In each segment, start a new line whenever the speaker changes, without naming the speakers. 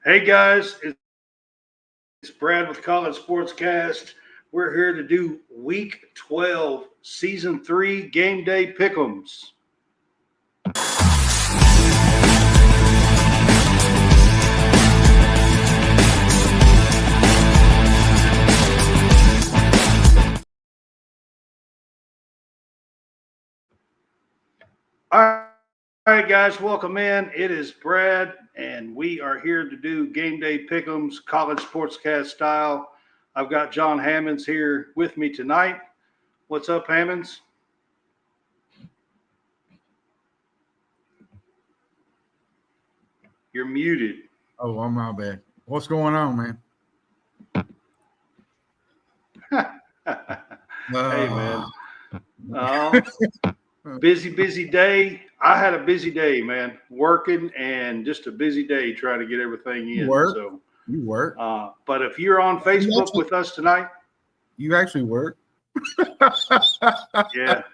Hey guys, it's Brad with College SportsCast. We're here to do Week 12, Season 3 Game Day Pick'ems. All right, guys, welcome in. It is Brad, and we are here to do Game Day Pick'ems, College SportsCast style. I've got John Hammonds here with me tonight. What's up, Hammonds? You're muted.
Oh, I'm my bad. What's going on, man?
Hey, man. Busy day. I had a busy day, man. Working and just a busy day trying to get everything in.
You work.
But if you're on Facebook with us tonight,
you actually work.
Yeah.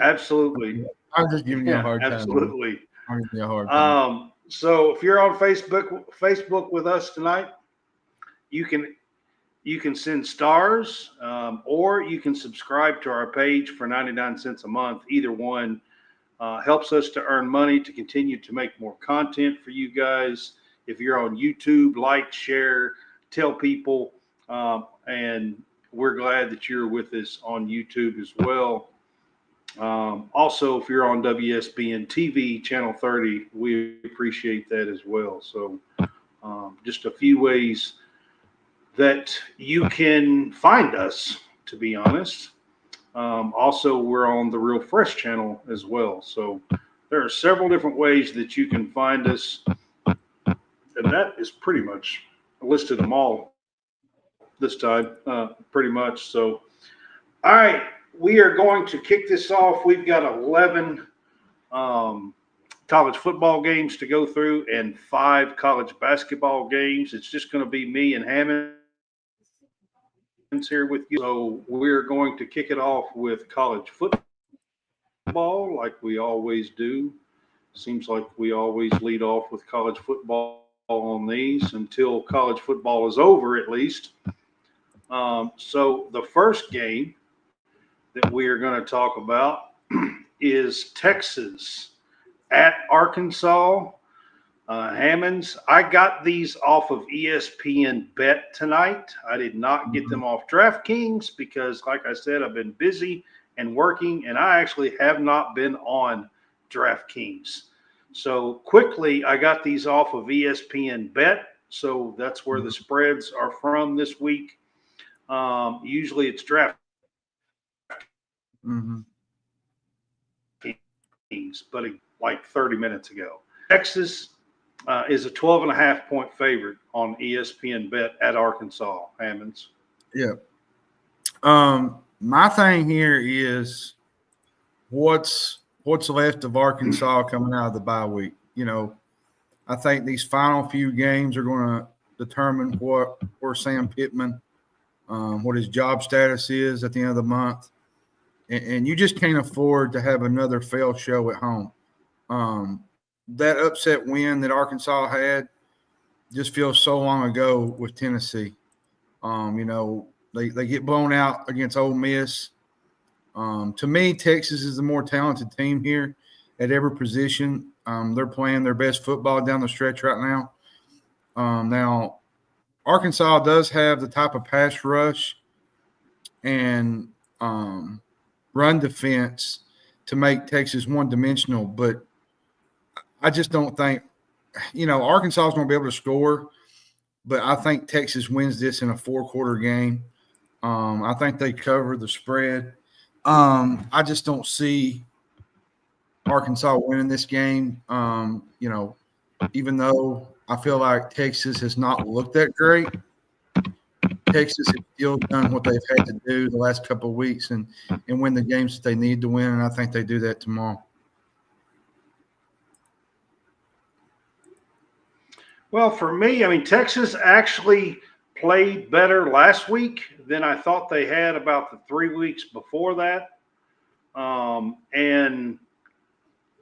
Absolutely.
I'm just giving you a hard time.
Absolutely.
I'm giving you a hard time.
So if you're on Facebook with us tonight, you can send stars, or you can subscribe to our page for 99 cents a month. Either one helps us to earn money to continue to make more content for you guys. If you're on YouTube, like, share, tell people, and we're glad that you're with us on YouTube as well. Also, if you're on WSBN TV, Channel 30, we appreciate that as well. So just a few ways that you can find us, to be honest. Also, we're on the Real Fresh channel as well. So there are several different ways that you can find us. And that is pretty much listed them all this time, pretty much. So, all right, we are going to kick this off. We've got 11 college football games to go through and 5 college basketball games. It's just going to be me and Hammond here with you. So we're going to kick it off with college football like we always do. Seems like we always lead off with college football on these until college football is over, at least. So the first game that we are going to talk about is Texas at Arkansas. Hammonds, I got these off of ESPN Bet tonight. I did not get them off DraftKings because, like I said, I've been busy and working, and I actually have not been on DraftKings. So quickly, I got these off of ESPN Bet. So that's where the spreads are from this week. Usually it's DraftKings, but like 30 minutes ago. Texas is a 12.5-point favorite on ESPN Bet at Arkansas. Hammonds.
Yeah. My thing here is what's left of Arkansas coming out of the bye week. You know, I think these final few games are going to determine where Sam Pittman, what his job status is at the end of the month. And you just can't afford to have another failed show at home. That upset win that Arkansas had just feels so long ago with Tennessee. You know, they get blown out against Ole Miss. To me, Texas is the more talented team here at every position. They're playing their best football down the stretch right now. Now, Arkansas does have the type of pass rush and run defense to make Texas one-dimensional, but I just don't think, Arkansas is going to be able to score, but I think Texas wins this in a 4-quarter game. I think they cover the spread. I just don't see Arkansas winning this game. Even though I feel like Texas has not looked that great, Texas has still done what they've had to do the last couple of weeks and win the games that they need to win, and I think they do that tomorrow.
Well, for me, Texas actually played better last week than I thought they had about the 3 weeks before that. And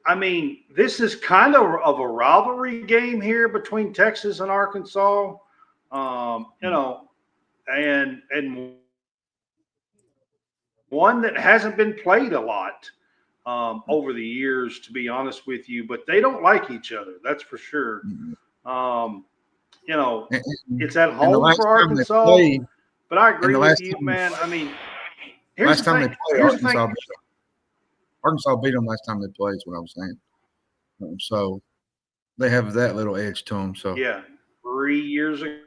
I mean, this is kind of a rivalry game here between Texas and Arkansas. You know, and one that hasn't been played a lot over the years, to be honest with you. But they don't like each other, that's for sure. You know, it's at home for Arkansas. But I agree with you, man. I mean, here's the thing.
Arkansas beat them last time they played, is what I was saying. So they have that little edge to them. So
yeah, 3 years ago.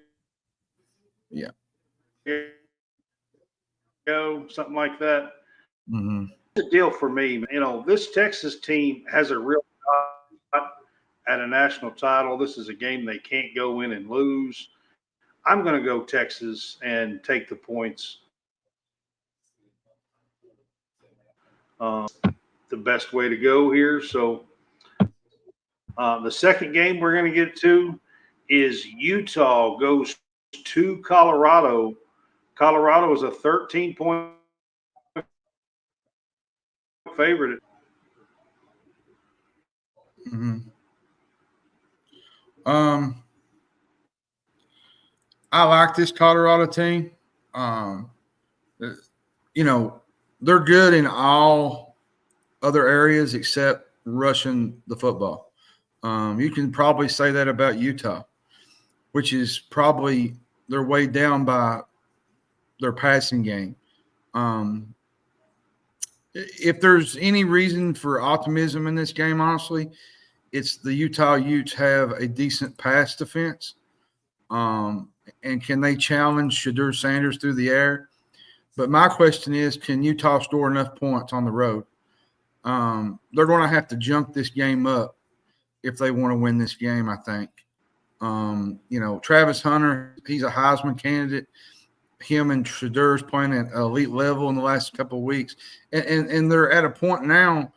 Yeah.
Something like that.
Mm-hmm.
The deal for me, you know, this Texas team has a real shot at a national title. This is a game they can't go in and lose. I'm going to go Texas and take the points. The best way to go here. So the second game we're going to get to is Utah goes to Colorado. Colorado is a 13-point favorite.
Mm-hmm. I like this Colorado team. You know, they're good in all other areas except rushing the football. You can probably say that about Utah, which is probably they're weighed down by their passing game. If there's any reason for optimism in this game, honestly, it's the Utah Utes have a decent pass defense. And can they challenge Shedeur Sanders through the air? But my question is, can Utah score enough points on the road? They're going to have to junk this game up if they want to win this game, I think. You know, Travis Hunter, he's a Heisman candidate. Him and Shedeur's playing at elite level in the last couple of weeks. And they're at a point now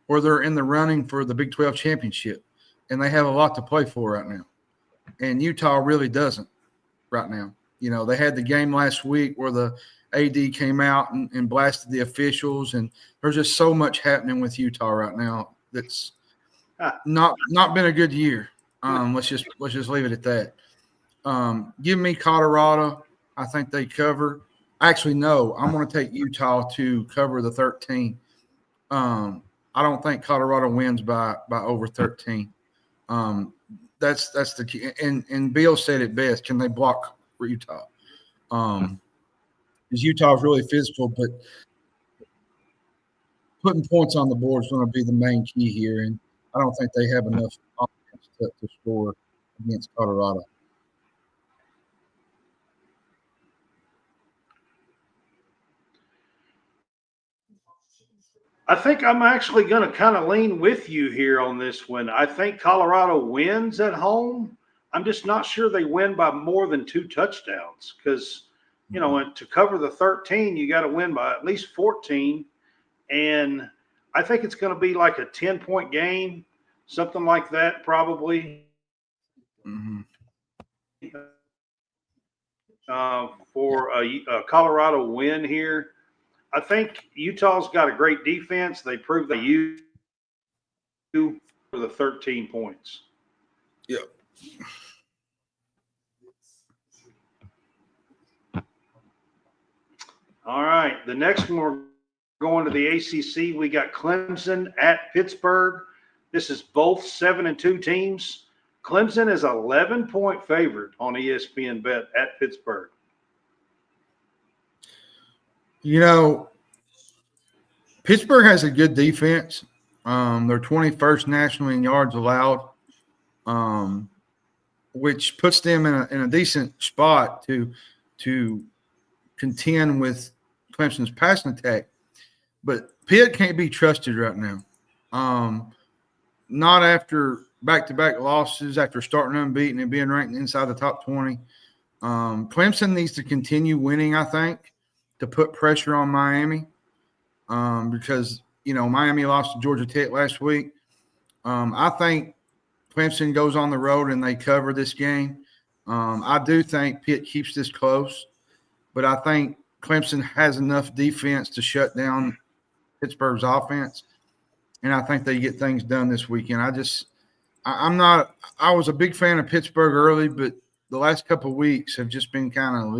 where they're in the running for the Big 12 championship. And they have a lot to play for right now. And Utah really doesn't right now. You know, they had the game last week where the AD came out and blasted the officials. And there's just so much happening with Utah right now that's not been a good year. Let's just leave it at that. Give me Colorado. I think they cover. Actually, no, I'm going to take Utah to cover the 13. I don't think Colorado wins by over 13. That's the key. And Bill said it best. Can they block for Utah? Because Utah is really physical, but putting points on the board is going to be the main key here. And I don't think they have enough offense to score against Colorado.
I think I'm actually going to kind of lean with you here on this one. I think Colorado wins at home. I'm just not sure they win by more than 2 touchdowns because, you know, to cover the 13, you got to win by at least 14. And I think it's going to be like a 10-point game, something like that probably.
Mm-hmm.
For a Colorado win here. I think Utah's got a great defense. They proved they use for the 13 points.
Yep.
All right. The next one, we're going to the ACC. We got Clemson at Pittsburgh. This is both 7-2 teams. Clemson is 11-point favorite on ESPN Bet at Pittsburgh.
You know, Pittsburgh has a good defense. They're 21st nationally in yards allowed, which puts them in a decent spot to contend with Clemson's passing attack. But Pitt can't be trusted right now. Not after back-to-back losses, after starting unbeaten and being ranked inside the top 20. Clemson needs to continue winning, I think, to put pressure on Miami because, you know, Miami lost to Georgia Tech last week. I think Clemson goes on the road and they cover this game. I do think Pitt keeps this close, but I think Clemson has enough defense to shut down Pittsburgh's offense. and I think they get things done this weekend. I'm not – I was a big fan of Pittsburgh early, but the last couple of weeks have just been kind of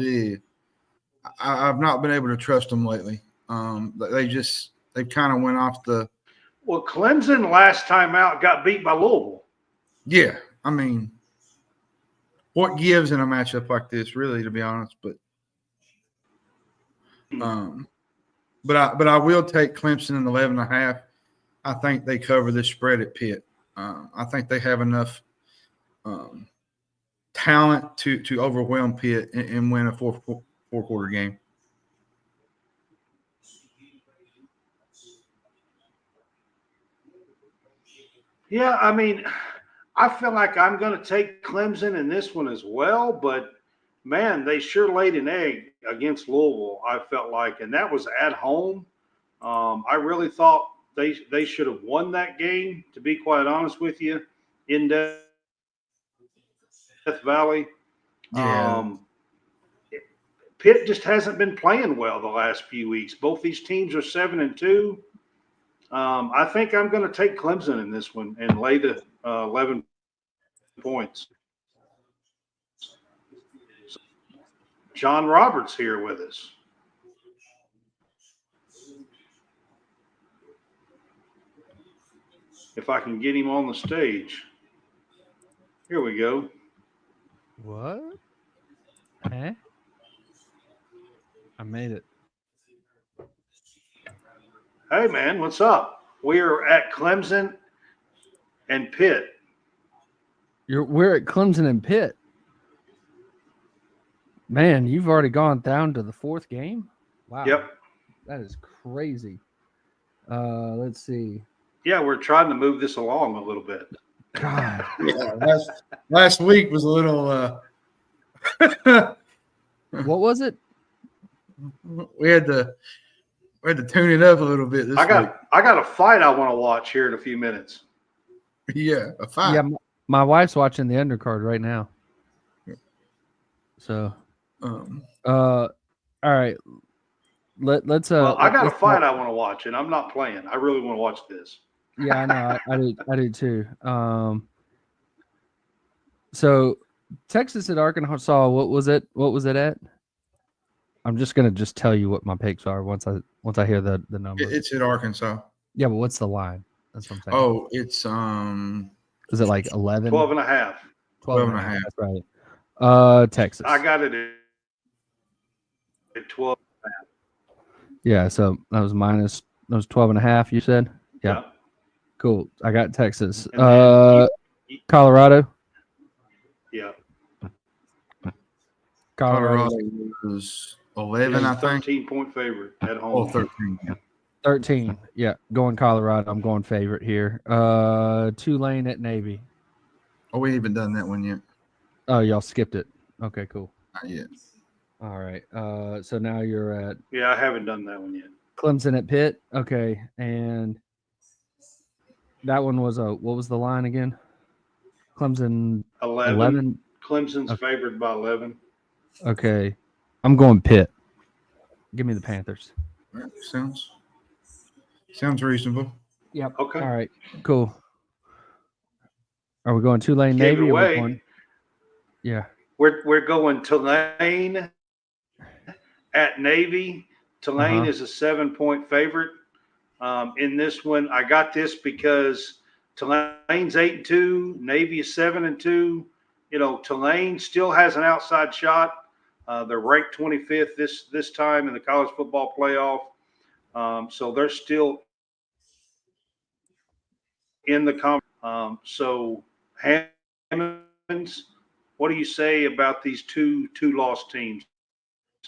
I've not been able to trust them lately. They kind of went off the –
Well, Clemson last time out got beat by Louisville.
Yeah, I mean, what gives in a matchup like this, really, to be honest? But I will take Clemson in 11.5. I think they cover this spread at Pitt. I think they have enough talent to overwhelm Pitt and win a four-quarter game.
Yeah, I mean, I feel like I'm going to take Clemson in this one as well, but man, they sure laid an egg against Louisville, I felt like, and that was at home. I really thought they should have won that game, to be quite honest with you, in Death Valley.
Yeah.
Pitt just hasn't been playing well the last few weeks. Both these teams are 7-2. I think I'm going to take Clemson in this one and lay the 11 points. So John Roberts here with us. If I can get him on the stage. Here we go.
What? Huh? I made it.
Hey, man, what's up? We're at Clemson and Pitt.
We're at Clemson and Pitt. Man, you've already gone down to the fourth game? Wow.
Yep.
That is crazy. Let's see.
Yeah, we're trying to move this along a little bit.
God.
Yeah, last week was a little
What was it?
we had to tune it up a little bit this week.
I got a fight I want to watch here in a few minutes.
Yeah, a fight.
Yeah, my wife's watching the undercard right now. So all right. Let's
I got a fight I want to watch, and I'm not playing. I really want to watch this.
Yeah, I know. I do too. So Texas at Arkansas, what was it at? I'm just gonna tell you what my picks are once I hear the number.
It's at Arkansas.
Yeah, but what's the line? That's what I'm saying.
Oh, it's
is it like 11?
12.5.
12.5. That's right. Texas.
I got it at 12.
Yeah, so that was 12.5, you said? Yeah. Cool. I got Texas. Colorado.
Yeah.
Colorado
was 11, I think.
13-point favorite at home.
Oh, 13. Yeah.
13. Yeah, going Colorado. I'm going favorite here. Tulane at Navy.
Oh, we haven't done that one yet.
Oh, y'all skipped it. Okay, cool.
Not yet.
All right. So now you're at
Yeah, I haven't done that one yet.
Clemson at Pitt. Okay, and that one was what was the line again? Clemson 11.
Clemson's favored by 11.
Okay, I'm going Pitt. Give me the Panthers.
All right. Sounds reasonable.
Yep.
Okay.
All right. Cool. Are we going Tulane
Gave it
Navy?
away.
Yeah.
We're going Tulane at Navy. Tulane is a 7-point favorite. In this one, I got this because Tulane's 8-2, Navy is 7-2. You know, Tulane still has an outside shot. They're ranked 25th this time in the college football playoff. So they're still in the conference. So Hammonds, what do you say about these two lost teams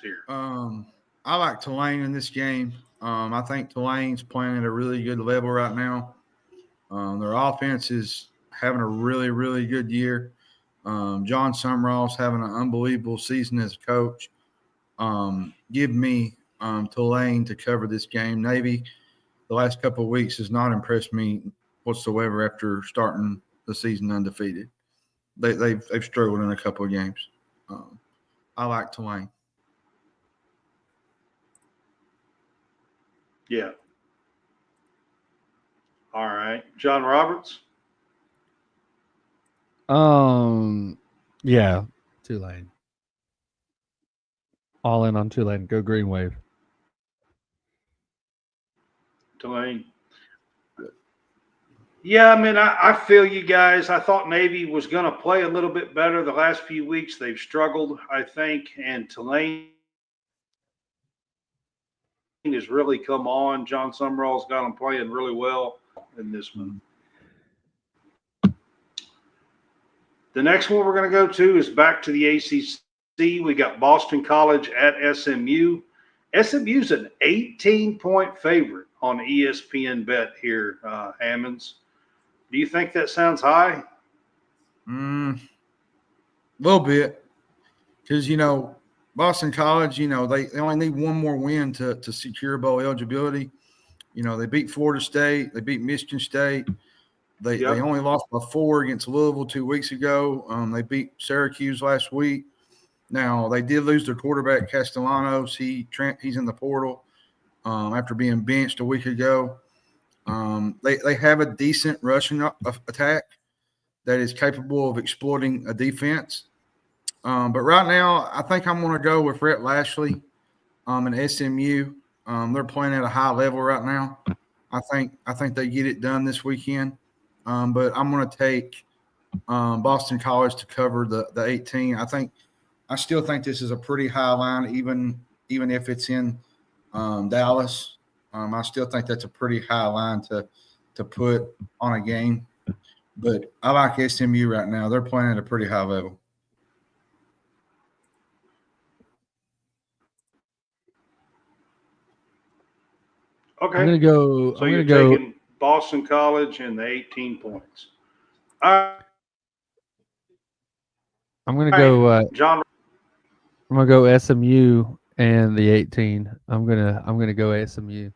here?
I like Tulane in this game. I think Tulane's playing at a really good level right now. Their offense is having a really, really good year. John Summerall's having an unbelievable season as a coach. Give me Tulane to cover this game. Navy, the last couple of weeks, has not impressed me whatsoever after starting the season undefeated. They've struggled in a couple of games. I like Tulane.
Yeah. All right. John Roberts.
Yeah, Tulane. All in on Tulane. Go Green Wave.
Tulane. Yeah, I mean, I feel you guys. I thought Navy was going to play a little bit better the last few weeks. They've struggled, I think, and Tulane has really come on. John Summerall's got them playing really well in this one. The next one we're going to go to is back to the ACC. We got Boston College at SMU. SMU's an 18-point favorite on ESPN Bet here, Hammonds. Do you think that sounds high?
A little bit. Because, Boston College, they only need one more win to secure bowl eligibility. They beat Florida State. They beat Michigan State. They only lost by 4 against Louisville 2 weeks ago. They beat Syracuse last week. Now, they did lose their quarterback, Castellanos. He's in the portal after being benched a week ago. They have a decent rushing attack that is capable of exploiting a defense. But right now, I think I'm going to go with Rhett Lashley and SMU. They're playing at a high level right now. I think they get it done this weekend. But I'm going to take Boston College to cover the 18. I still think this is a pretty high line, even if it's in Dallas. I still think that's a pretty high line to put on a game. But I like SMU right now. They're playing at a pretty high level.
Okay.
I'm going to go.
So you're taking Boston College and the 18 points. All right.
I'm going to go
John.
I'm going to go SMU and the 18. I'm going to go SMU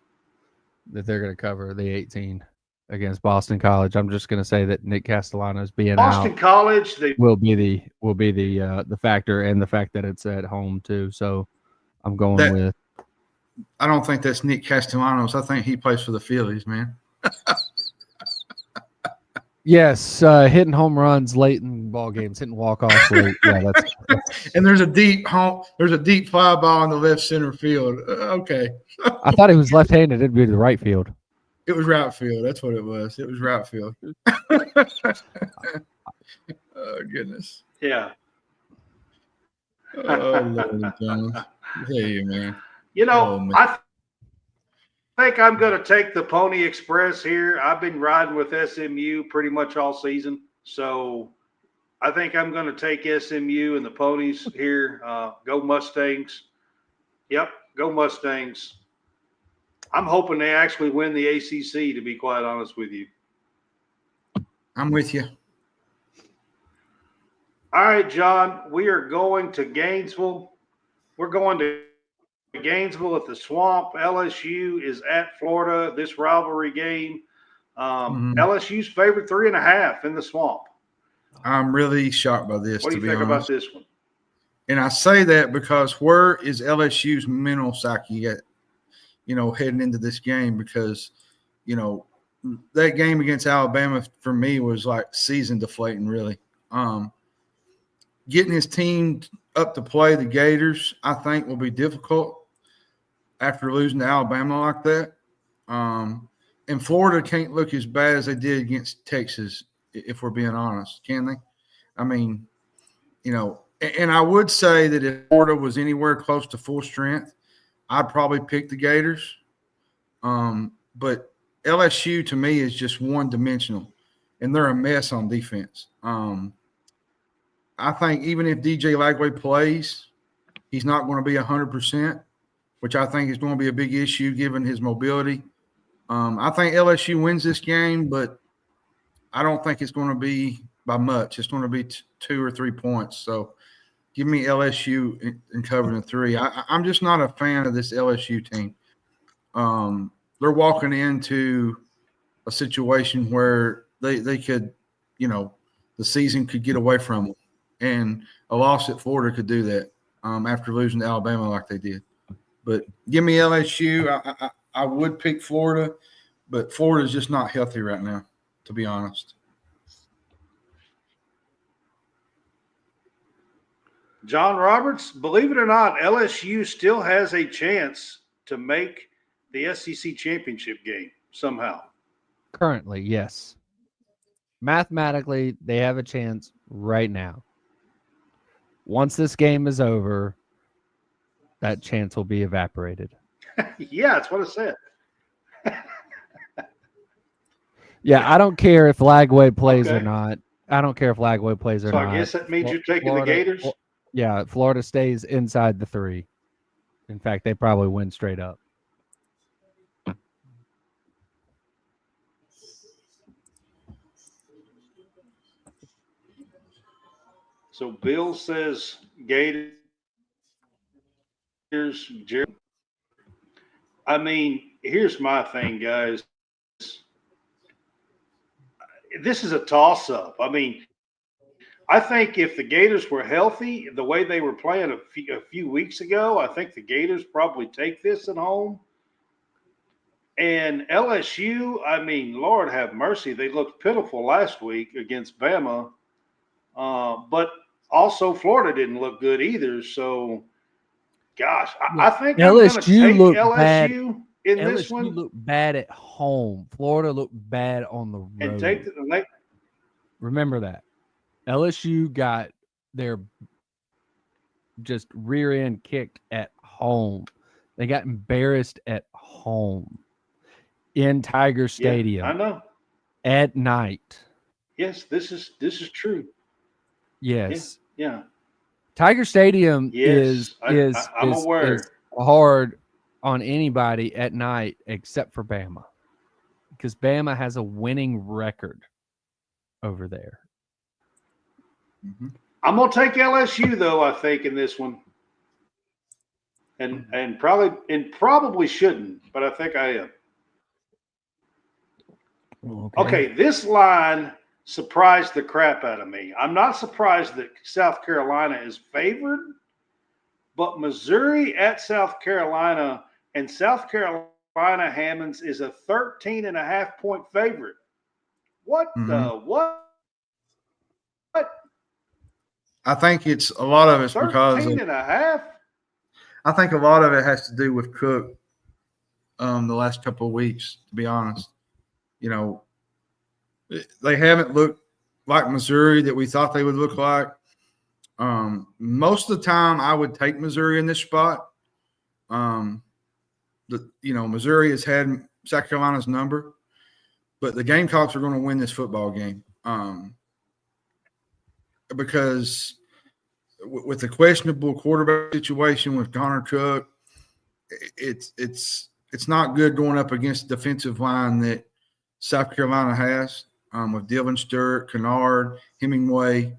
that they're going to cover the 18 against Boston College. I'm just going to say that Nick Castellanos being
Boston
out
College
will be the factor, and the fact that it's at home too. So I'm going with.
I don't think that's Nick Castellanos. I think he plays for the Phillies, man.
Yes, hitting home runs late in ball games, hitting walk-offs late. Yeah, that's
and there's a deep fly ball in the left center field. Okay.
I thought he was left-handed. It'd be the right field.
It was right field. That's what it was. It was right field. Oh, goodness.
Yeah.
Oh, Lord, Jones. Hey, man.
I think I'm going to take the Pony Express here. I've been riding with SMU pretty much all season. So I think I'm going to take SMU and the Ponies here. Go Mustangs. Yep, go Mustangs. I'm hoping they actually win the ACC, to be quite honest with you.
I'm with you.
All right, John, we are going to Gainesville. We're going to Gainesville at the Swamp. LSU is at Florida. This rivalry game. LSU's favored 3.5 in the Swamp.
I'm really shocked by this.
What do you think about this one?
And I say that because where is LSU's mental psyche at? Heading into this game, because that game against Alabama for me was like season deflating. Really, getting his team up to play the Gators, I think, will be difficult after losing to Alabama like that. And Florida can't look as bad as they did against Texas, if we're being honest, can they? I mean, and I would say that if Florida was anywhere close to full strength, I'd probably pick the Gators. But LSU, to me, is just one-dimensional, and they're a mess on defense. I think even if DJ Lagway plays, he's not going to be 100%, which I think is going to be a big issue given his mobility. I think LSU wins this game, but I don't think it's going to be by much. It's going to be 2 or 3 points. So give me LSU in covering the 3. I'm just not a fan of this LSU team. They're walking into a situation where they could, the season could get away from them. And a loss at Florida could do that after losing to Alabama like they did. But give me LSU. I would pick Florida, but Florida's just not healthy right now, to be honest.
John Roberts, believe it or not, LSU still has a chance to make the SEC championship game somehow.
Currently, yes. Mathematically, they have a chance right now. Once this game is over, that chance will be evaporated.
Yeah, that's what I said.
Yeah, I don't care if Lagway plays or
Okay.
not. I don't care if Lagway plays or
So
not.
I guess that means you're taking
Florida,
the Gators?
Yeah, Florida stays inside the 3. In fact, they probably win straight up.
So Bill says Gators. Jerry. I mean, here's my thing, guys. This is a toss-up. I mean, I think if the Gators were healthy, the way they were playing a few weeks ago, I think the Gators probably take this at home. And LSU, I mean, Lord have mercy, they looked pitiful last week against Bama. But also Florida didn't look good either. So, gosh, I think I'm going to take LSU in this one.
LSU looked bad at home. Florida looked bad on the road.
And take the
Remember that. LSU got their just rear end kicked at home. They got embarrassed at home in Tiger Stadium.
Yeah, I know.
At night.
Yes, this is
true. Yes.
Yeah.
Tiger Stadium
I'm aware.
is hard on anybody at night except for Bama. Because Bama has a winning record over there.
Mm-hmm.
I'm gonna take LSU though, I think, in this one. And probably shouldn't, but I think I am. Okay, this line surprised the crap out of me. I'm not surprised that South Carolina is favored, but Missouri at South Carolina, and South Carolina Hammonds is a 13.5-point favorite. What the what?
I think it's a lot of it's because
13.5.
I think a lot of it has to do with Cook. The last couple of weeks, to be honest, you know, they haven't looked like Missouri that we thought they would look like. Most of the time, I would take Missouri in this spot. Missouri has had South Carolina's number, but the Gamecocks are going to win this football game. Because with the questionable quarterback situation with Connor Cook, it's not good going up against the defensive line that South Carolina has with Dylan Stewart, Kennard, Hemingway,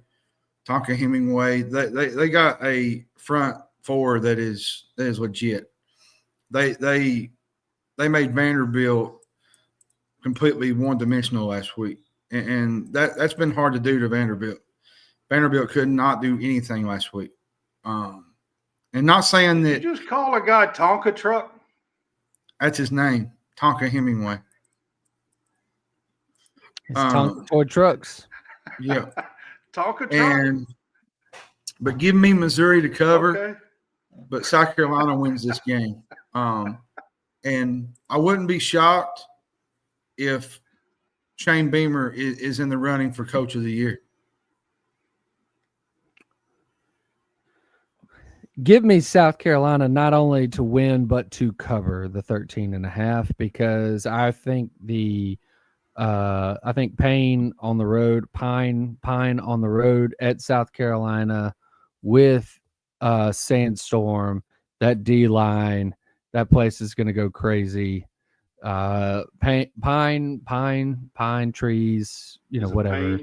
Tonka Hemingway. They got a front four that is legit. They made Vanderbilt completely one-dimensional last week, and that's been hard to do to Vanderbilt. Vanderbilt could not do anything last week. And not saying that –
Did you just call a guy Tonka Truck?
That's his name, Tonka Hemingway.
It's Tonka Toy Trucks.
Yeah.
Tonka Truck.
But give me Missouri to cover,
Okay.
But South Carolina wins this game. And I wouldn't be shocked if Shane Beamer is in the running for Coach of the Year.
Give me South Carolina not only to win but to cover the 13.5 because I think Pine on the road at South Carolina with Sandstorm, that D line, that place is going to go crazy. Pine trees, whatever.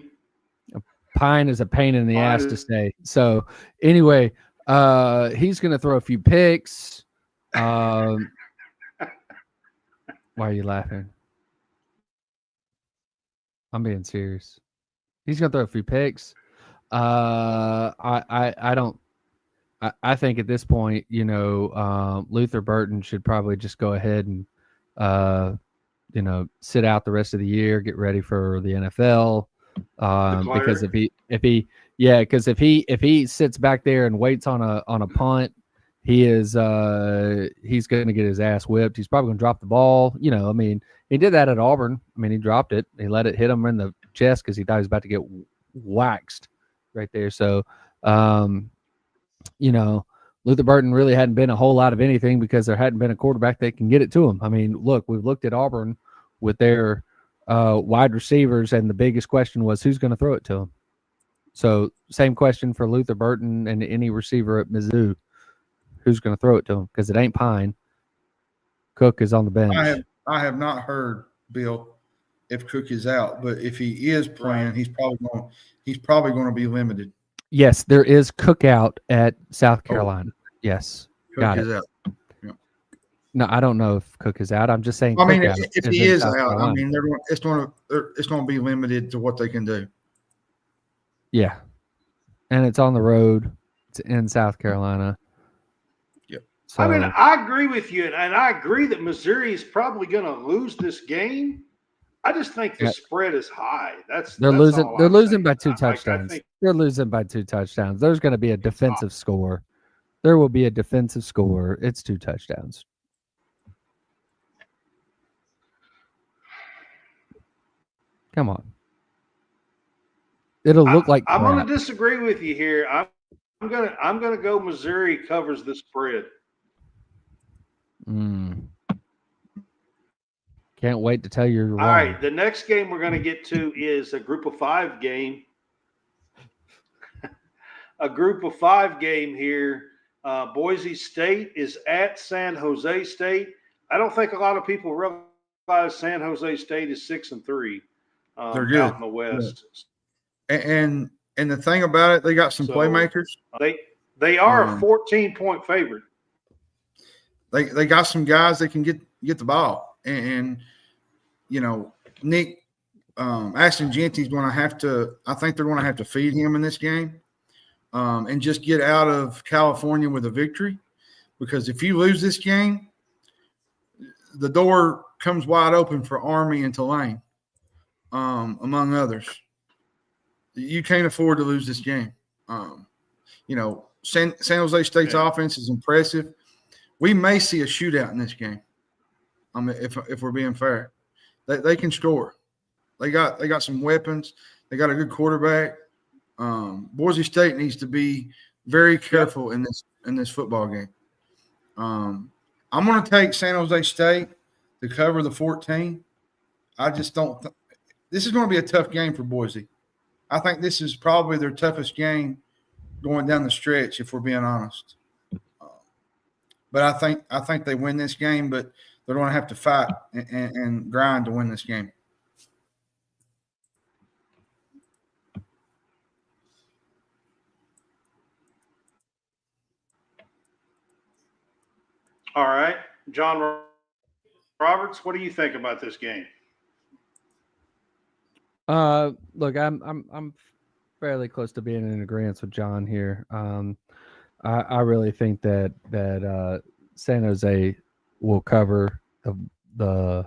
Pine is a pain in the ass to say. So anyway. He's going to throw a few picks. Why are you laughing? I'm being serious. He's going to throw a few picks. I think at this point, Luther Burton should probably just go ahead and, sit out the rest of the year, get ready for the NFL. Because if he sits back there and waits on a punt, he's going to get his ass whipped. He's probably going to drop the ball. I mean, he did that at Auburn. I mean, he dropped it. He let it hit him in the chest because he thought he was about to get waxed right there. So, Luther Burton really hadn't been a whole lot of anything because there hadn't been a quarterback that can get it to him. I mean, look, we've looked at Auburn with their wide receivers, and the biggest question was who's going to throw it to him. So same question for Luther Burton and any receiver at Mizzou. Who's going to throw it to him? Because it ain't Pine. Cook is on the bench.
I have not heard, Bill, if Cook is out, but if he is playing, he's probably going to be limited.
Yes, there is Cook out at South Carolina. Yes,
Cook is out. Yeah.
No, I don't know if Cook is out. I'm just saying.
I mean, if he is out, I mean, it's going to be limited to what they can do.
Yeah, and it's on the road. It's in South Carolina.
Yep.
So, I mean, I agree with you, and I agree that Missouri is probably going to lose this game. I just think the spread is high.
They're losing. They're losing by 2 touchdowns. They're losing by 2 touchdowns. There's going to be a defensive score. There will be a defensive score. It's 2 touchdowns. Come on. It'll look like
I'm going to disagree with you here. I'm going to go Missouri covers the spread.
Can't wait to tell you you're wrong.
All right, the next game we're going to get to is a group of 5 game. A group of 5 game here. Boise State is at San Jose State. I don't think a lot of people realize San Jose State is 6-3.
They're good
out in the West.
Yeah. And the thing about it, they got some playmakers.
They are a 14-point favorite.
They got some guys that can get the ball. And Nick Ashton Genty's going to have to – I think they're going to have to feed him in this game and just get out of California with a victory, because if you lose this game, the door comes wide open for Army and Tulane, among others. You can't afford to lose this game. San Jose State's offense is impressive. We may see a shootout in this game. If we're being fair, they can score. They got some weapons. They got a good quarterback. Boise State needs to be very careful in this football game. I'm going to take San Jose State to cover the 14. I just don't. This is going to be a tough game for Boise. I think this is probably their toughest game going down the stretch, if we're being honest. But I think they win this game, but they're going to have to fight and grind to win this game.
All right, John Roberts, what do you think about this game?
Look, I'm fairly close to being in agreement with John here. I really think that San Jose will cover the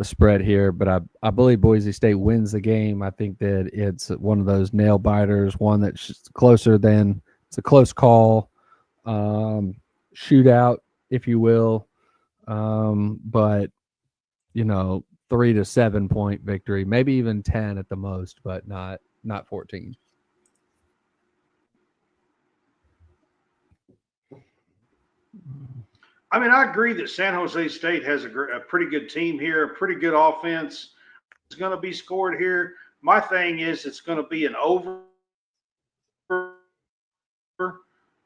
spread here, but I believe Boise State wins the game. I think that it's one of those nail biters, one that's closer than it's a close call, shootout, if you will. But 3 to 7 point victory, maybe even 10 at the most, but not 14.
I mean, I agree that San Jose State has a pretty good team here, a pretty good offense. It's going to be scored here. My thing is it's going to be an over.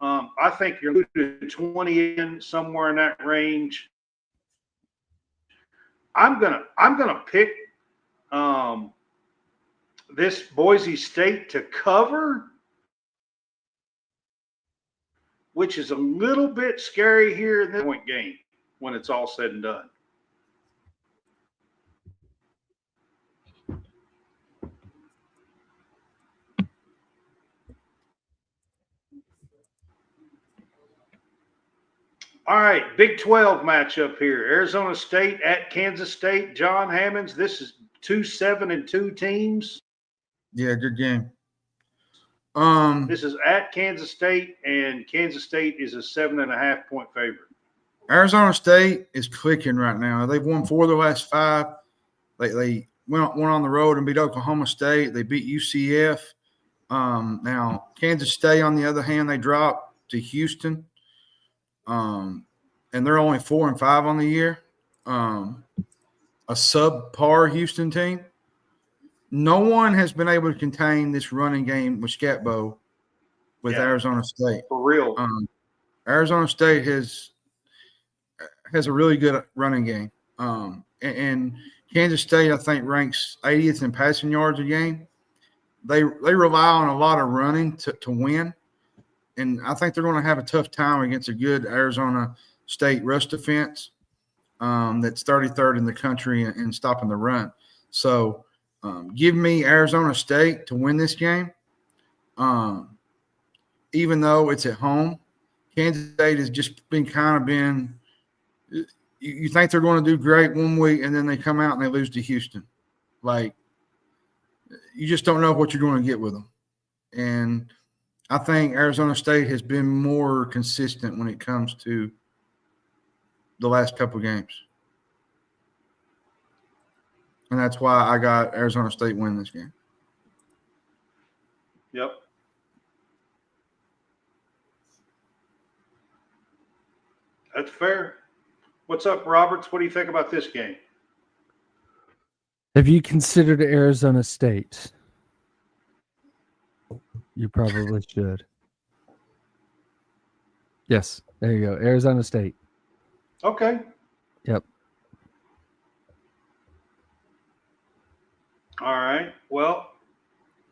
I think you're losing 20 in somewhere in that range. I'm gonna pick this Boise State to cover, which is a little bit scary here in this point game when it's all said and done. All right, Big 12 matchup here. Arizona State at Kansas State. John Hammonds, this is 2-7-2 teams.
Yeah, good game.
This is at Kansas State, and Kansas State is a 7.5-point favorite.
Arizona State is clicking right now. They've won 4 of their last 5. They went on the road and beat Oklahoma State. They beat UCF. Now, Kansas State, on the other hand, they dropped to Houston. And they're only 4-5 on the year. A subpar Houston team. No one has been able to contain this running game with Scatbo with Arizona State.
For real.
Arizona State has a really good running game. And Kansas State, I think, ranks 80th in passing yards a game. They rely on a lot of running to win. And I think they're going to have a tough time against a good Arizona State rush defense that's 33rd in the country in stopping the run. So give me Arizona State to win this game. Even though it's at home, Kansas State has just been you think they're going to do great one week, and then they come out and they lose to Houston. Like, you just don't know what you're going to get with them. And I think Arizona State has been more consistent when it comes to the last couple of games. And that's why I got Arizona State winning this game.
Yep. That's fair. What's up, Roberts? What do you think about this game?
Have you considered Arizona State? You probably should. Yes, there you go. Arizona State.
Okay.
Yep.
All right. Well,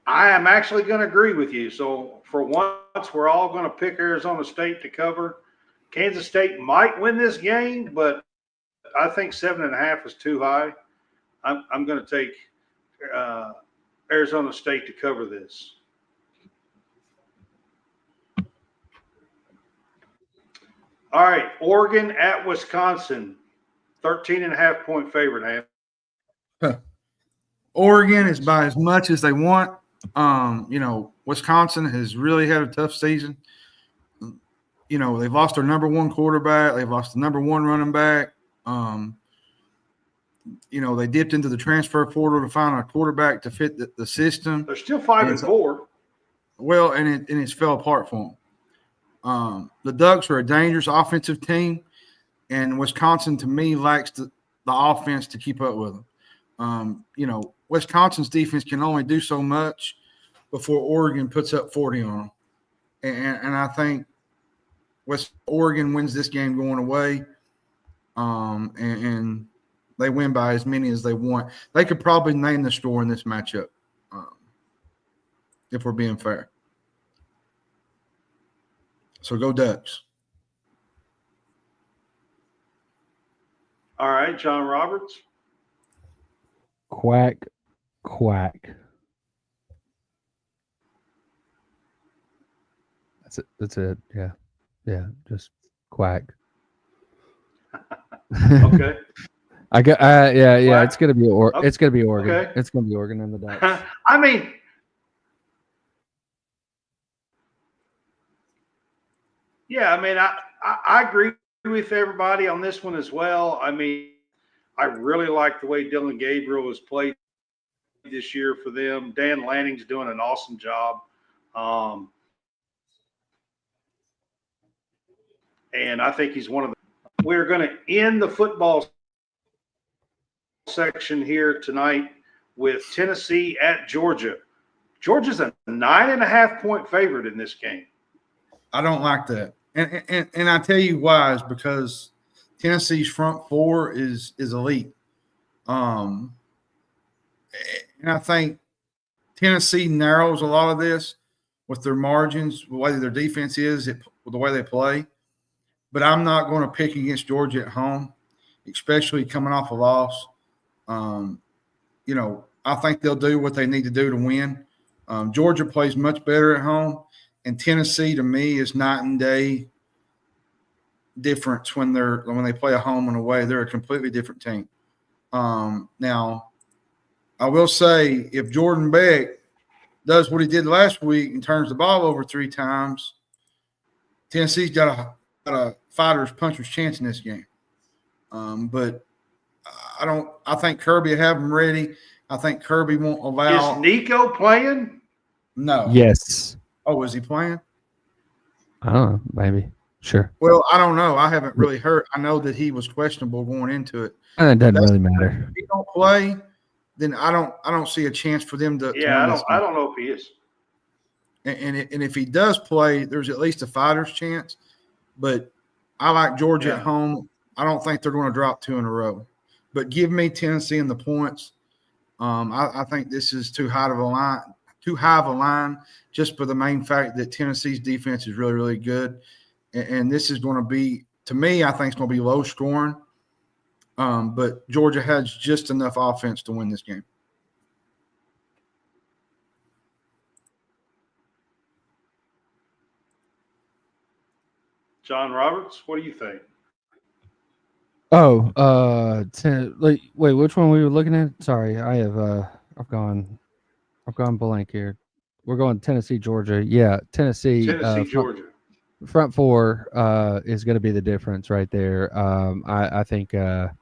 I am actually going to agree with you. So for once, we're all going to pick Arizona State to cover. Kansas State might win this game, but I think 7.5 is too high. I'm going to take Arizona State to cover this. All right, Oregon at Wisconsin, 13.5-point favorite.
Oregon is by as much as they want. Wisconsin has really had a tough season. They've lost their number 1 quarterback. They've lost the number 1 running back. They dipped into the transfer portal to find a quarterback to fit the system.
They're still 5-4.
Well, and it's fell apart for them. The Ducks are a dangerous offensive team, and Wisconsin, to me, lacks the offense to keep up with them. Wisconsin's defense can only do so much before Oregon puts up 40 on them. And I think Oregon wins this game going away, and they win by as many as they want. They could probably name the score in this matchup if we're being fair. So go Ducks.
All right, John Roberts.
Quack, quack. That's it. Yeah. Yeah. Just quack.
Okay.
Yeah. It's gonna be It's gonna be Oregon.
Okay.
It's gonna be Oregon and the Ducks.
I mean, I agree with everybody on this one as well. I mean, I really like the way Dylan Gabriel has played this year for them. Dan Lanning's doing an awesome job. And I think he's one of the – we're going to end the football section here tonight with Tennessee at Georgia. Georgia's a 9.5-point favorite in this game.
I don't like that. And I tell you why is because Tennessee's front four is elite. And I think Tennessee narrows a lot of this with their margins, the way their defense is, the way they play. But I'm not going to pick against Georgia at home, especially coming off a loss. I think they'll do what they need to do to win. Georgia plays much better at home, and Tennessee, to me, is night and day difference when they play a home and away. They're a completely different team. Now, I will say if Jordan Beck does what he did last week and turns the ball over 3 times, Tennessee's got a fighter's puncher's chance in this game. But I think Kirby will have them ready. I think Kirby won't allow.
Is Nico playing?
No.
Yes.
Oh, is he playing?
I don't know. Maybe. Sure.
Well, I don't know. I haven't really heard. I know that he was questionable going into it.
And it doesn't really matter.
If he don't play, then I don't see a chance for them to.
Yeah,
to win
I don't know if he is.
And if he does play, there's at least a fighter's chance. But I like Georgia at home. I don't think they're going to drop 2 in a row. But give me Tennessee in the points. I think this is too high of a line, just for the main fact that Tennessee's defense is really, really good. And this is going to be, to me, I think it's going to be low scoring. But Georgia has just enough offense to win this game.
John Roberts, what do you think?
Oh, wait, which one we were looking at? Sorry, I've gone blank here. We're going Tennessee, Georgia. Yeah, Tennessee,
Georgia.
Front 4 is going to be the difference right there. I think that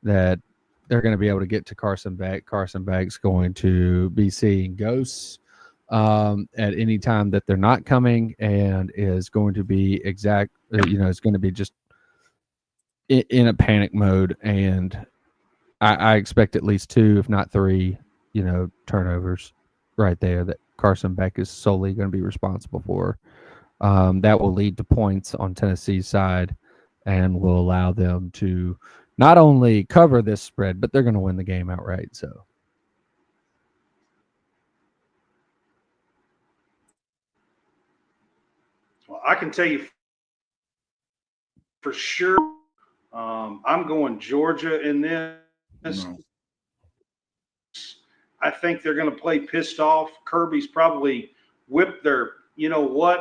they're going to be able to get to Carson Beck. Carson Beck's going to be seeing ghosts at any time that they're not coming, and is going to be it's going to be just in a panic mode. And I expect at least 2, if not 3, turnovers right there that Carson Beck is solely going to be responsible for. That will lead to points on Tennessee's side and will allow them to not only cover this spread, but they're going to win the game outright. So,
well, I can tell you for sure, I'm going Georgia in this.
No.
I think they're going to play pissed off. Kirby's probably whipped their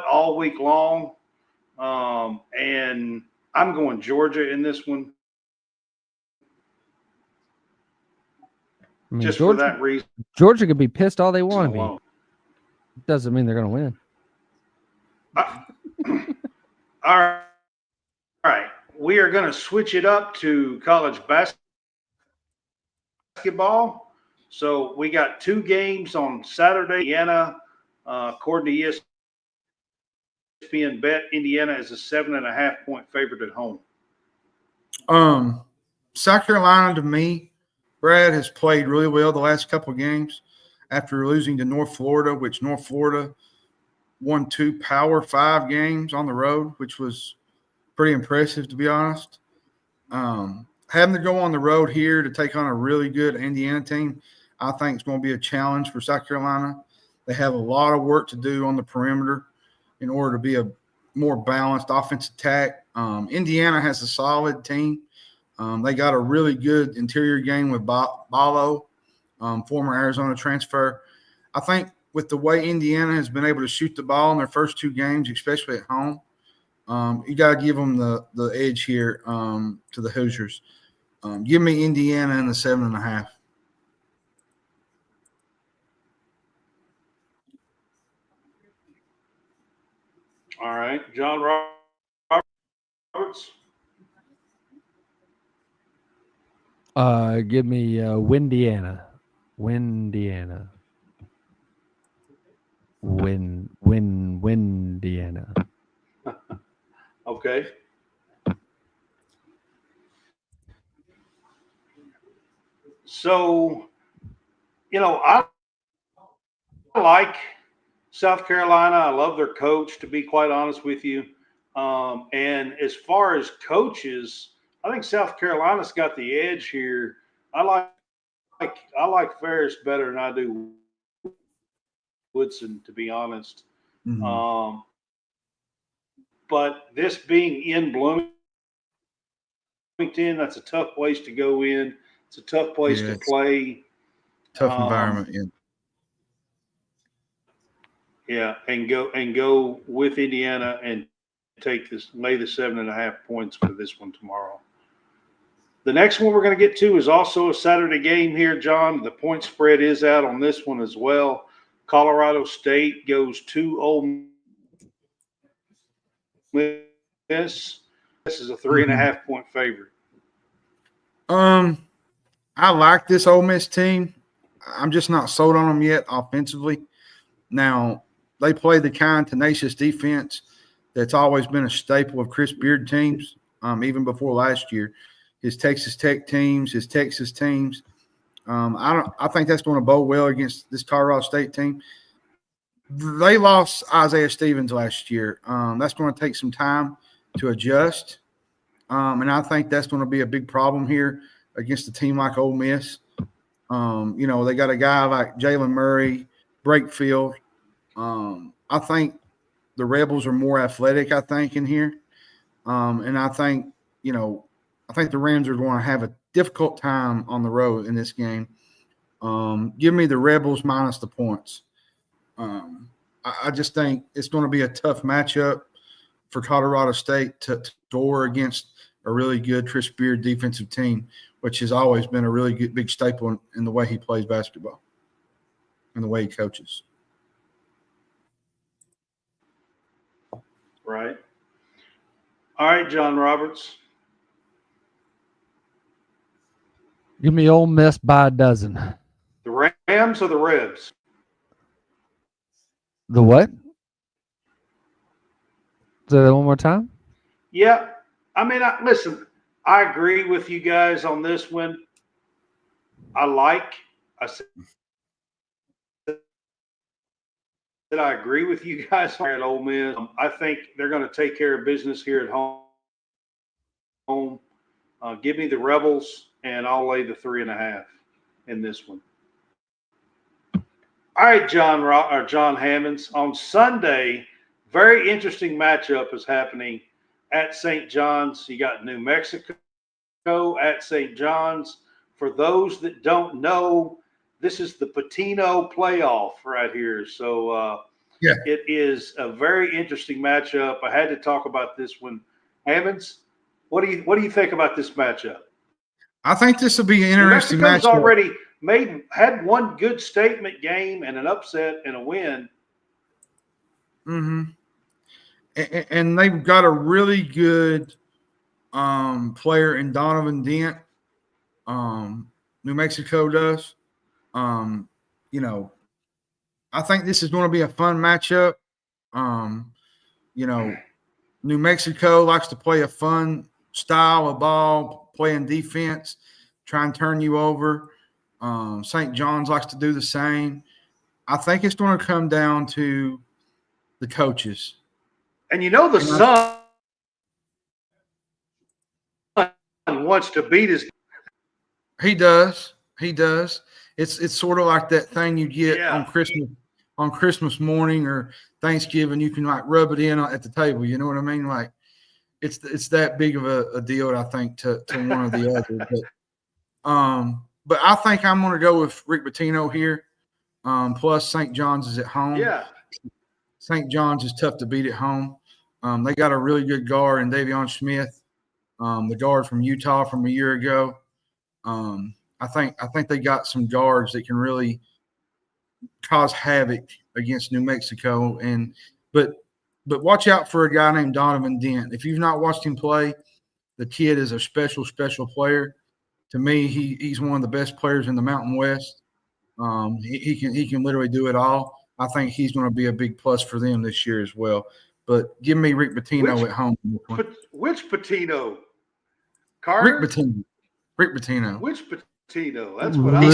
all week long. And I'm going Georgia in this one. Just Georgia, for that reason.
Georgia could be pissed all they want to be. It doesn't mean they're going to win.
All right. We are going to switch it up to college basketball. So we got 2 games on Saturday. Indiana, according to ESPN Bet, Indiana is a 7.5-point favorite at home.
South Carolina, to me, Brad, has played really well the last couple of games after losing to North Florida, which North Florida won 2 Power 5 games on the road, which was pretty impressive, to be honest. Having to go on the road here to take on a really good Indiana team, I think it's going to be a challenge for South Carolina. They have a lot of work to do on the perimeter in order to be a more balanced offensive attack. Indiana has a solid team. They got a really good interior game with Ballo, former Arizona transfer. I think with the way Indiana has been able to shoot the ball in their first 2 games, especially at home, you got to give them the edge here to the Hoosiers. Give me Indiana in the 7.5.
All right, John Roberts.
Give me Windiana. Windiana.
Okay. So, I like South Carolina. I love their coach, to be quite honest with you. And as far as coaches, I think South Carolina's got the edge here. I like Ferris better than I do Woodson, to be honest.
Mm-hmm.
But this being in Bloomington, that's a tough place to go in. It's a tough place to play.
Tough environment, yeah.
Yeah, and go with Indiana and lay the 7.5 points for this one tomorrow. The next one we're going to get to is also a Saturday game here, John. The point spread is out on this one as well. Colorado State goes to Ole Miss. This is a 3.5 point favorite.
I like this Ole Miss team. I'm just not sold on them yet offensively. Now, they play the kind tenacious defense that's always been a staple of Chris Beard teams, even before last year. His Texas Tech teams, his Texas teams. I think that's going to bode well against this Colorado State team. They lost Isaiah Stevens last year. That's going to take some time to adjust. And I think that's going to be a big problem here against a team like Ole Miss. They got a guy like Jalen Murray, Brakefield. I think the Rebels are more athletic, in here. And I think the Rams are going to have a difficult time on the road in this game. Give me the Rebels minus the points. I just think it's going to be a tough matchup for Colorado State to score against a really good Chris Beard defensive team, which has always been a really good, big staple in the way he plays basketball and the way he coaches.
Right. All right, John Roberts.
Give me Ole Miss by a dozen.
The Rams or the Rebs?
The what? Say that one more time.
Yeah. I mean, listen, I agree with you guys on this one. I agree with you guys here at Ole Miss. I think they're going to take care of business here at home. Give me the Rebels, and I'll lay the 3.5 in this one. All right, John Hammonds. On Sunday, very interesting matchup is happening at St. John's. You got New Mexico at St. John's. For those that don't know, this is the Pitino playoff right here. So It is a very interesting matchup. I had to talk about this one. Hammonds, what do you think about this matchup?
I think this will be an interesting
New Mexico's
matchup.
already had one good statement game and an upset and a win.
Mm-hmm. And they've got a really good player in Donovan Dent. New Mexico does. I think this is going to be a fun matchup. New Mexico likes to play a fun style of ball, playing defense, try and turn you over. St. John's likes to do the same. I think it's going to come down to the coaches.
And the son wants to beat his.
He does. It's sort of like that thing you get on Christmas morning or Thanksgiving. You can rub it in at the table. You know what I mean? Like it's that big of a deal, I think, to one or the other. But I think I'm going to go with Rick Pitino here. Plus St. John's is at home.
Yeah. St.
John's is tough to beat at home. They got a really good guard in Davion Smith, the guard from Utah from a year ago. I think they got some guards that can really cause havoc against New Mexico. But watch out for a guy named Donovan Dent. If you've not watched him play, the kid is a special player. To me, he's one of the best players in the Mountain West. He can literally do it all. I think he's going to be a big plus for them this year as well. But give me Rick Pitino at home.
Which Pitino? Carter?
Rick Pitino.
Which Pitino? That's what I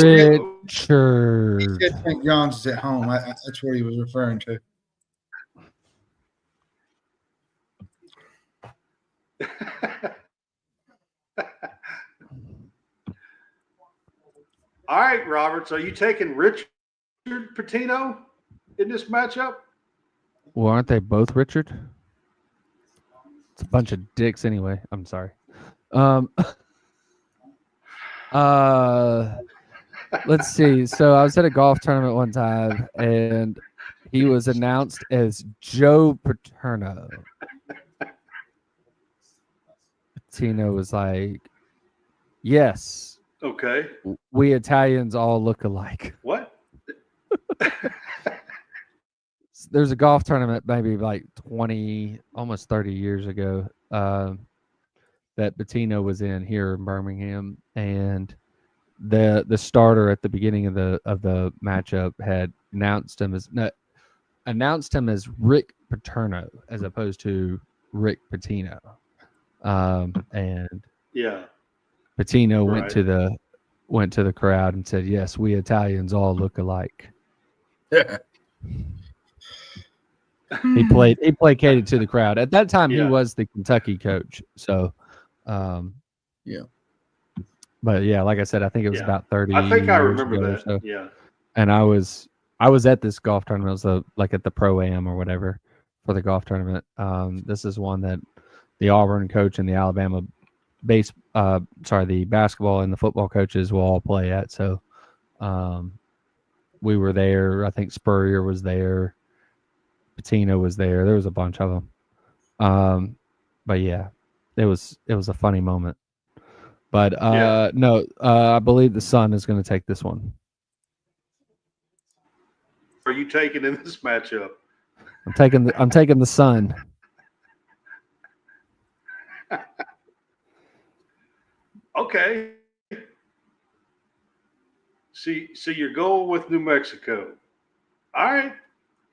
Richard.
He said St. John's is at home. That's what he was referring to.
All right, Roberts, are you taking Richard Pitino in this matchup?
Well, aren't they both Richard? It's a bunch of dicks anyway. I'm sorry. Let's see. So I was at a golf tournament one time, and he was announced as Joe Paterno. Pitino was like, "Yes,
Okay.
we Italians all look alike."
What?
There's a golf tournament maybe like 20, almost 30 years ago that Pitino was in here in Birmingham, and the starter at the beginning of the matchup had announced him as Rick Paterno as opposed to Rick Pitino, and
Yeah.
Pitino
Right.
went to the crowd and said, "Yes, we Italians all look alike." He placated to the crowd. At that time, he
Yeah.
was the Kentucky coach. So,
Yeah.
But yeah, like I said, I think it was
Yeah.
about 30
I think I
years
remember
ago or
that.
so.
Yeah.
And I was at this golf tournament. It was like at the Pro-Am or whatever for the golf tournament. This is one that the Auburn coach and the Alabama the basketball and the football coaches will all play at. So we were there. I think Spurrier was there. Pitino was there. There was a bunch of them. But yeah, it was a funny moment. But no, I believe the Sun is going to take this one.
Are you taking in this matchup?
I'm taking the Sun.
Okay. See, so you're going with New Mexico. All right.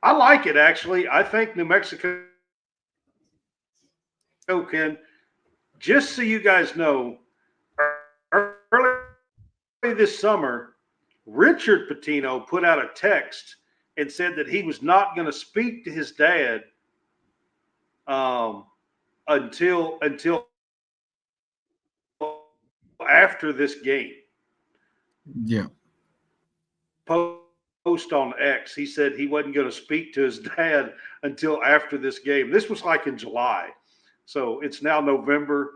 I like it, actually. I think New Mexico can, just so you guys know, early this summer, Richard Pitino put out a text and said that he was not going to speak to his dad until after this game.
Yeah.
Post on X, he said he wasn't going to speak to his dad until after this game. This was like in July, so it's now November.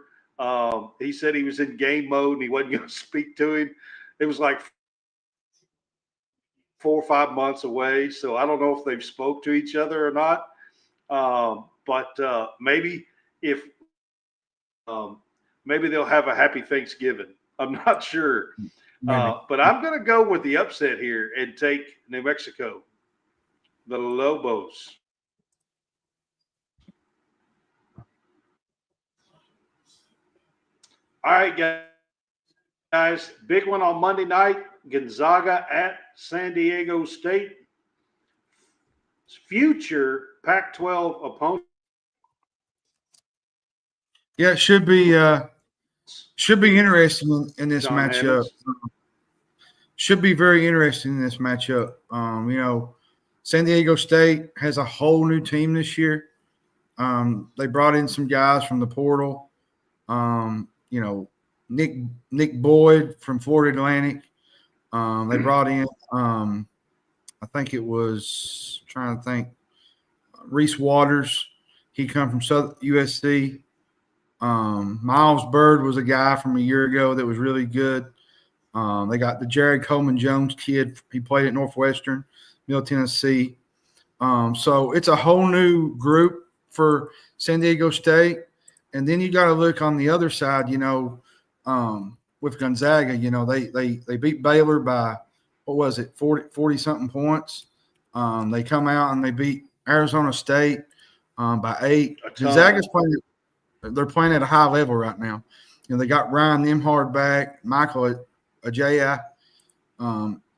He said he was in game mode and he wasn't going to speak to him. It was like 4 or 5 months away, so I don't know if they've spoke to each other or not. But maybe if maybe they'll have a happy Thanksgiving. I'm not sure. But I'm going to go with the upset here and take New Mexico, the Lobos. All right, guys. Big one on Monday night. Gonzaga at San Diego State. Future Pac-12 opponent.
Yeah, it should be interesting in this
John
matchup.
Hammonds.
Should be very interesting in this matchup. San Diego State has a whole new team this year. They brought in some guys from the portal. Nick Boyd from Florida Atlantic. They brought in, I think it was, trying to think, Reese Waters. He come from USC. Miles Bird was a guy from a year ago that was really good. They got the Jared Coleman Jones kid. He played at Northwestern, Middle Tennessee. So it's a whole new group for San Diego State. And then you got to look on the other side, with Gonzaga, they beat Baylor by, 40-something points. They come out and they beat Arizona State by 8. Gonzaga's they're playing at a high level right now. They got Ryan Nembhard back, Michael Ajaya.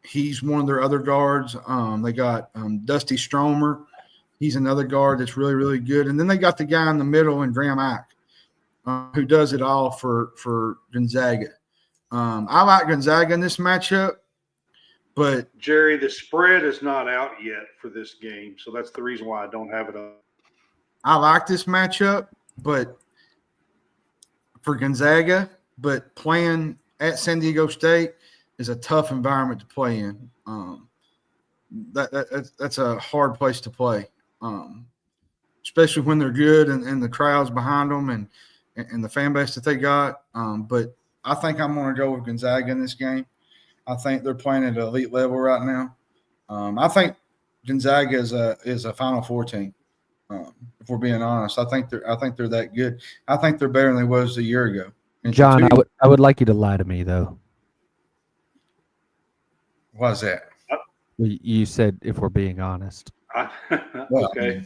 He's one of their other guards. They got Dusty Stromer. He's another guard that's really, really good. And then they got the guy in the middle in Graham Ike, who does it all for Gonzaga. I like Gonzaga in this matchup, but
Jerry, the spread is not out yet for this game, so that's the reason why I don't have it up.
I like this matchup, but for Gonzaga, but playing at San Diego State is a tough environment to play in. That's a hard place to play, especially when they're good and the crowd's behind them and the fan base that they got. But I think I'm going to go with Gonzaga in this game. I think they're playing at an elite level right now. I think Gonzaga is a Final Four team. If we're being honest, I think they're that good. I think they're better than they was a year ago. And
John, I would like you to lie to me though.
Why is that?
You said if we're being honest.
Okay.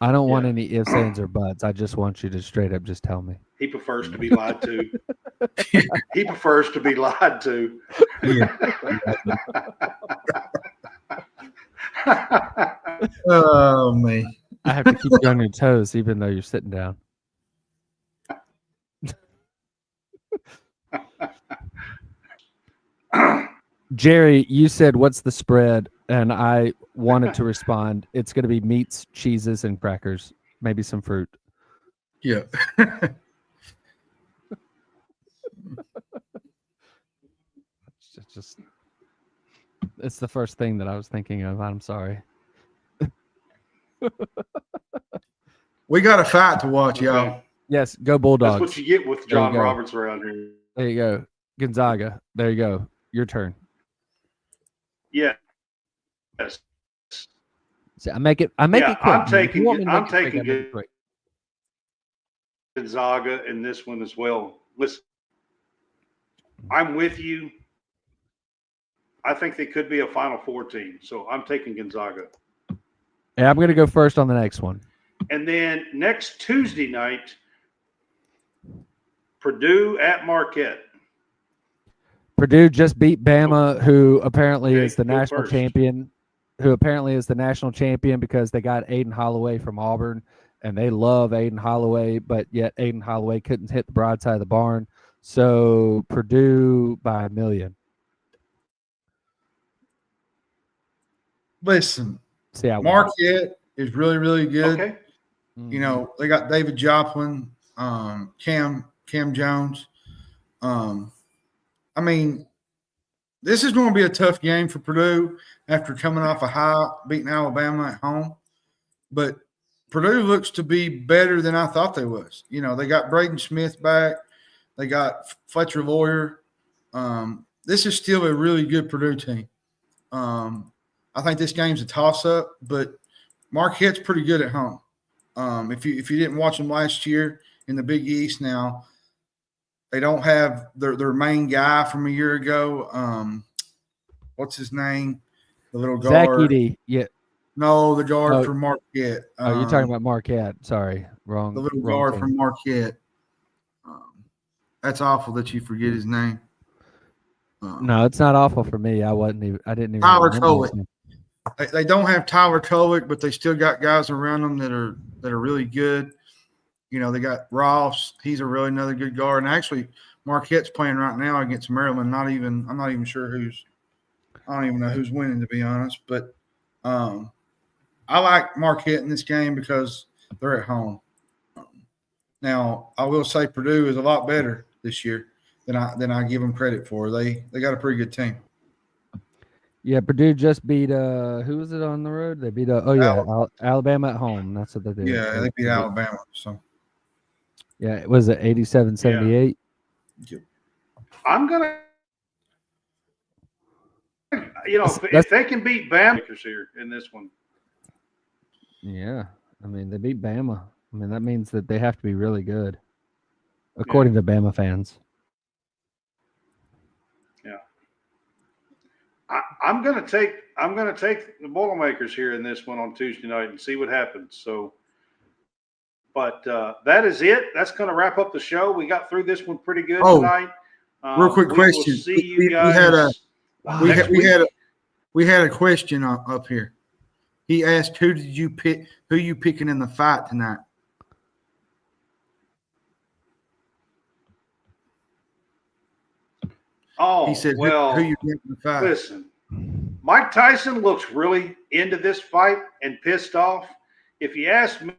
I don't want any ifs, ands, or buts. I just want you to straight up just tell me.
He prefers to be lied to. He prefers to be lied to.
Yeah. Oh, me.
I have to keep you on your toes, even though you're sitting down. Jerry, you said, what's the spread? And I wanted to respond. It's going to be meats, cheeses, and crackers. Maybe some fruit.
Yeah.
It's the first thing that I was thinking of. I'm sorry.
We got a fight to watch, y'all.
Okay.
Yes, go Bulldogs.
That's what you get with John Roberts around here.
There you go. Gonzaga. There you go. Your turn.
Yeah. Yes.
See, I make it quick.
I'm taking
quick.
Gonzaga in this one as well. Listen, I'm with you. I think they could be a Final Four team, so I'm taking Gonzaga.
Yeah, I'm going to go first on the next one.
And then next Tuesday night, Purdue at Marquette.
Purdue just beat Bama, who apparently
Okay,
is the national champion. Who apparently is the national champion because they got Aiden Holloway from Auburn, and they love Aiden Holloway, but yet Aiden Holloway couldn't hit the broadside of the barn. So Purdue by 1 million.
Listen,
see,
Marquette is really, really good.
Okay.
You know, they got David Joplin, Cam Jones. I mean, this is going to be a tough game for Purdue after coming off a high, beating Alabama at home. But Purdue looks to be better than I thought they was. You know, they got Braden Smith back. They got Fletcher Lawyer. This is still a really good Purdue team. I think this game's a toss-up, but Marquette's pretty good at home. If you didn't watch them last year in the Big East, now they don't have their main guy from a year ago. What's his name? The little guard.
Zach Edey. Yeah.
No, the guard from Marquette.
You're talking about Marquette. Sorry, wrong.
The little guard from Marquette. That's awful that you forget his name.
No, it's not awful for me. I didn't even.
Tyler Kolek. They don't have Tyler Kolek, but they still got guys around them that are really good. You know, they got Ross. He's another good guard. And actually, Marquette's playing right now against Maryland. I'm not even sure I don't even know who's winning, to be honest. But I like Marquette in this game because they're at home. Now, I will say Purdue is a lot better this year than I give them credit for. They got a pretty good team.
Yeah, Purdue just beat who was it on the road? They beat Alabama at home. That's what they did.
Yeah, they beat Alabama. So
yeah, it was 87-78.
Yeah.
I'm gonna, if they can beat Bama here in this one.
Yeah, I mean they beat Bama. I mean that means that they have to be really good, according to Bama fans.
Yeah, I'm gonna take the Boilermakers here in this one on Tuesday night and see what happens. So, but that is it. That's going to wrap up the show. We got through this one pretty good tonight.
Real quick question.
See you guys.
We had a question up here. He asked, "Who did you pick? Who you picking in the fight tonight?"
Oh,
he said,
well,
who you picking in the fight?
Listen, Mike Tyson looks really into this fight and pissed off. If you ask me,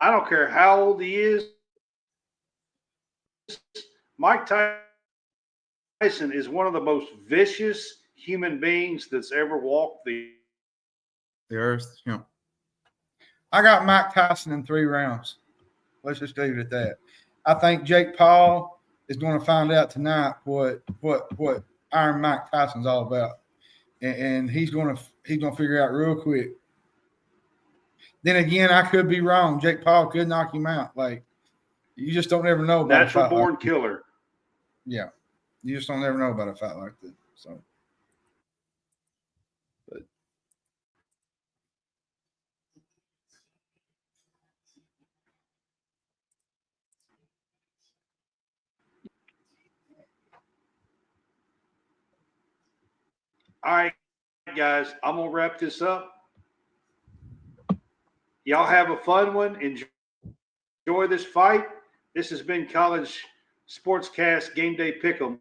I don't care how old he is. Mike Tyson is one of the most vicious human beings that's ever walked the
earth. You know, I got Mike Tyson in 3 rounds. Let's just leave it at that. I think Jake Paul is going to find out tonight what Iron Mike Tyson's all about, and he's gonna figure out real quick. Then again, I could be wrong. Jake Paul could knock him out. Like, you just don't ever know about
Natural
a fight
born
like that.
killer.
Yeah, you just don't ever know about a fight like that. So, but
All right, guys, I'm gonna wrap this up. Y'all have a fun one. Enjoy this fight. This has been College SportsCast Game Day Pick'em.